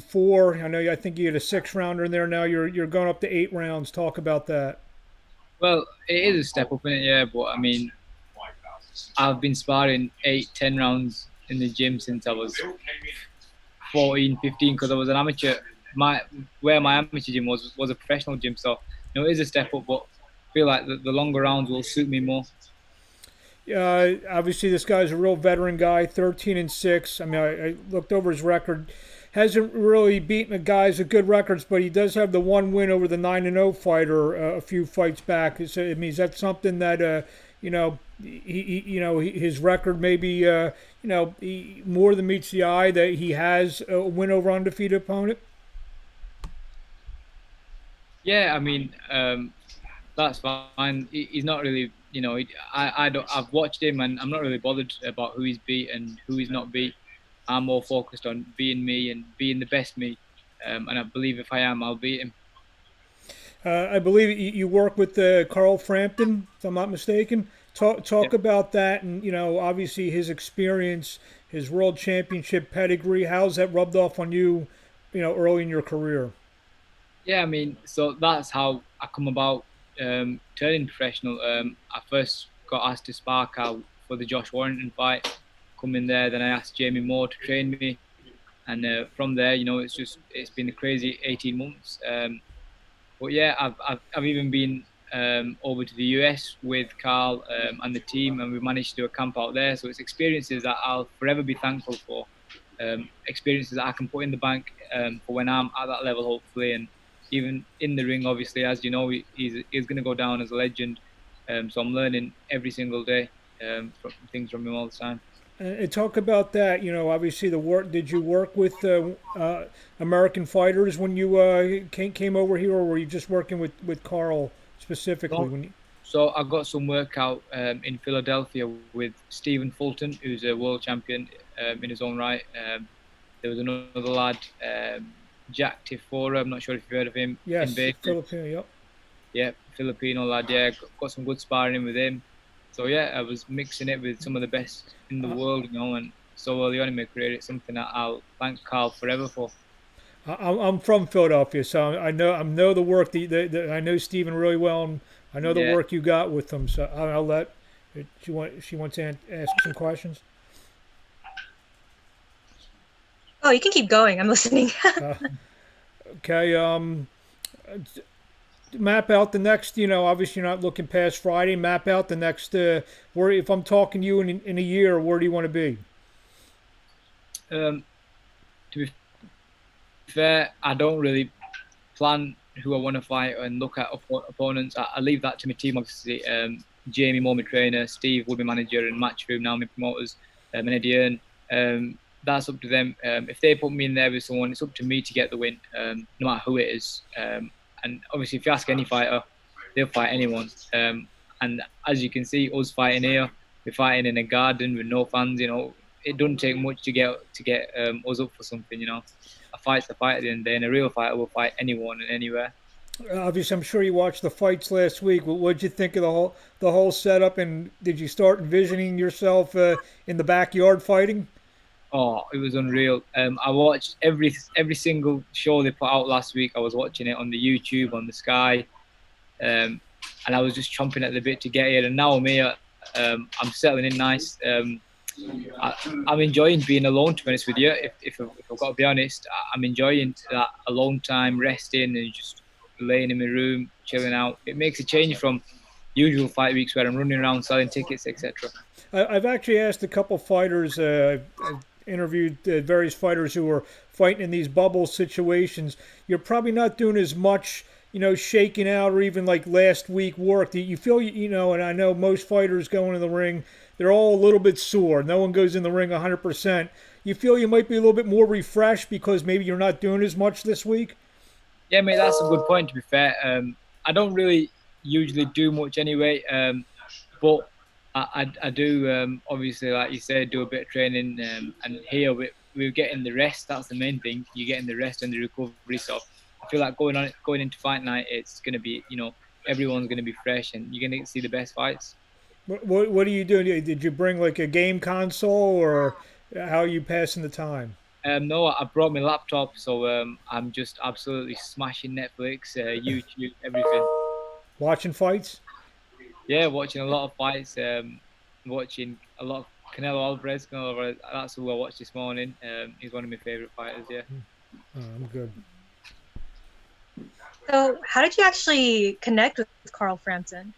4. I think you had a 6 rounder in there. Now you're going up to 8 rounds. Talk about that. Well, it is a step up in it, yeah. But I mean, I've been sparring 8, 10 rounds in the gym since I was 14, 15 because I was an amateur. My amateur gym was a professional gym, so it is a step up. But I feel like the longer rounds will suit me more. Obviously, this guy's a real veteran guy, 13-6. I looked over his record. Hasn't really beaten a guys with good records, but he does have the one win over the 9-0 fighter a few fights back. Is that something that his record maybe more than meets the eye that he has a win over undefeated opponent. Yeah, I mean, that's fine. He's not really, I don't. I've watched him, and I'm not really bothered about who he's beat and who he's not beat. I'm more focused on being me and being the best me. And I believe if I am, I'll beat him. I believe you work with Carl Frampton, if I'm not mistaken. Yeah, Talk about that, and obviously his experience, his world championship pedigree. How's that rubbed off on you, early in your career? yeah. I mean, so that's how I come about turning professional. I first got asked to spar Carl for the Josh Warrington fight. Come in there, then I asked Jamie Moore to train me, and from there, it's been a crazy 18 months. But yeah, I've even been over to the US with Carl and the team, and we managed to do a camp out there. So it's experiences that I'll forever be thankful for. Experiences that I can put in the bank for when I'm at that level, hopefully, and even in the ring, obviously, as you know, he's going to go down as a legend. So I'm learning every single day from things from him all the time. And talk about that. Obviously the work. Did you work with American fighters when you came over here, or were you just working with Carl specifically? So, so I got some workout in Philadelphia with Stephen Fulton, who's a world champion in his own right. There was another lad, Jack Tifora. I'm not sure if you've heard of him. Kane Yes, Baker. Filipino. Yep. Yeah, Filipino lad. Yeah, got some good sparring in with him. So yeah, I was mixing it with some of the best in the Uh, world, and so early on in my career, it's something that I'll thank Carl forever for. I'm from Philadelphia, so I know the work I know Stephen really well, and I know the Yeah. work you got with them. So I'll let she wants to ask some questions. Oh, you can keep going. I'm listening. Uh, okay. Map out the next. Obviously you're not looking past Friday. Map out the next. Where if I'm talking to you in a year, where do you want to be? Um, to be fair, I don't really plan who I want to fight and look at opponents. I leave that to my team, obviously. Jamie Moore, my trainer, Steve, would be manager, and Matchroom, now my promoters, and Eddie Earn. That's up to them. If they put me in there with someone, it's up to me to get the win, no matter who it is. And obviously, if you ask any fighter, they'll fight anyone. And as you can see, us fighting here, we're fighting in a garden with no fans. It doesn't take much to get us up for something. A fight's a fight at the end of the day, and a real fighter will fight anyone and anywhere. Obviously, I'm sure you watched the fights last week. What did you think of the whole setup? And did you start envisioning yourself in the backyard fighting? Oh, it was unreal. I watched every single show they put out last week. I was watching it on the YouTube, on the Sky, and I was just chomping at the bit to get here. And now I'm here. I'm settling in nice. I'm enjoying being alone. To be honest with you, if I've got to be honest, I'm enjoying that alone time, resting and just laying in my room, chilling out. It makes a change from usual fight weeks where I'm running around selling tickets, etc. I've actually asked a couple fighters. I've interviewed various fighters who are fighting in these bubble situations. You're probably not doing as much, shaking out or even like last week work. Do you feel, and I know most fighters going in the ring, they're all a little bit sore. No one goes in the ring 100%. You feel you might be a little bit more refreshed because maybe you're not doing as much this week? Yeah, mate, that's a good point. To be fair, I don't really usually do much anyway, but I do obviously, like you said, do a bit of training, and here we're getting the rest. That's the main thing. You're getting the rest and the recovery. So I feel like going into fight night, it's gonna be everyone's gonna be fresh, and you're gonna see the best fights. What are you doing? Did you bring like a game console, or how are you passing the time? No, I brought my laptop, so I'm just absolutely smashing Netflix, YouTube, everything. Watching fights? Yeah, watching a lot of fights. Watching a lot of Canelo Alvarez. That's who I watched this morning. He's one of my favorite fighters. Yeah. Oh, I'm good. So, how did you actually connect with Carl Frampton?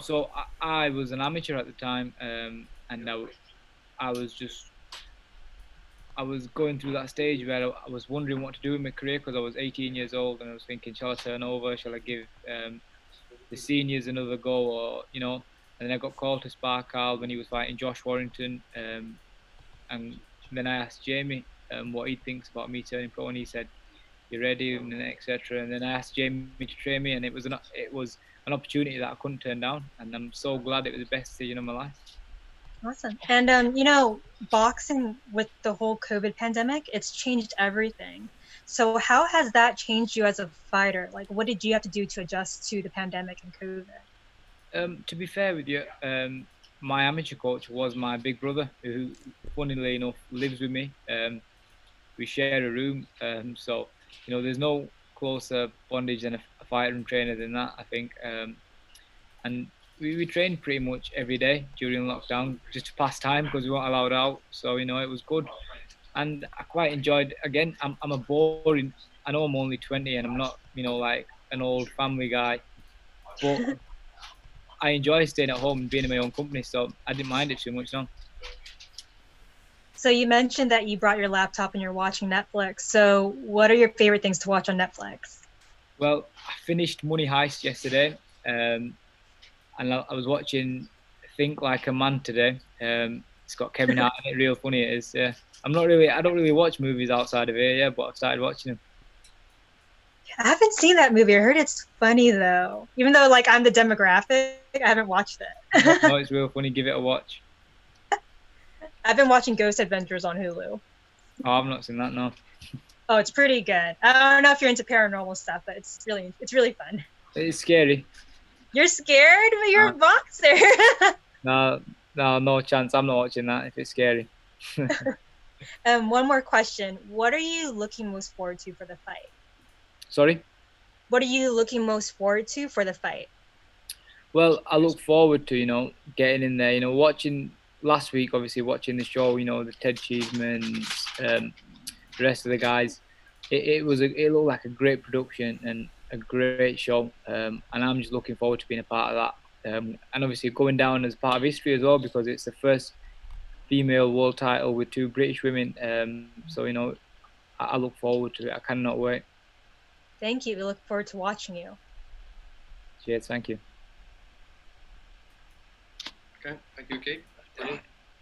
So I was an amateur at the time, and I was just I was going through that stage where I was wondering what to do in my career because I was 18 years old and I was thinking, shall I turn over? Shall I give the seniors another go, or And then I got called to spar Carl when he was fighting Josh Warrington, and then I asked Jamie what he thinks about me turning pro, and he said, "You're ready," and etc. And then I asked Jamie to train me, and it was an opportunity that I couldn't turn down, and I'm so glad it was the best decision of my life. Awesome. And boxing with the whole COVID pandemic, it's changed everything. So how has that changed you as a fighter? Like, what did you have to do to adjust to the pandemic and COVID? To be fair with you, my amateur coach was my big brother, who, funnily enough, lives with me. We share a room, so there's no closer bondage than a fighter and trainer than that, I think. And we trained pretty much every day during lockdown just to pass time because we weren't allowed out. So it was good, and I quite enjoyed. Again, I'm a boring. I know I'm only 20 and I'm not like an old family guy, but I enjoy staying at home and being in my own company, so I didn't mind it too much. No. So you mentioned that you brought your laptop and you're watching Netflix. So what are your favorite things to watch on Netflix? Well, I finished Money Heist yesterday, and I was watching Think Like a Man today. It's got Kevin Hart in it. Real funny it is. Yeah. I don't really watch movies outside of here, yeah, but I've started watching them. I haven't seen that movie. I heard it's funny though. Even though I'm the demographic, I haven't watched it. No, it's real funny. Give it a watch. I've been watching Ghost Adventures on Hulu. Oh, I've not seen that. No. Oh, it's pretty good. I don't know if you're into paranormal stuff, but it's really fun. It's scary. You're scared, but you're a boxer. No chance. I'm not watching that if it's scary. One more question. What are you looking most forward to for the fight? Sorry? What are you looking most forward to for the fight? Well, I look forward to, getting in there, watching last week, obviously watching the show, the Ted Cheeseman, the rest of the guys. It looked like a great production and a great show. And I'm just looking forward to being a part of that. And obviously going down as part of history as well, because it's the first female world title with 2 British women. So, I look forward to it. I cannot wait. Thank you. We look forward to watching you. Cheers. Thank you. Okay. Thank you, Aqib.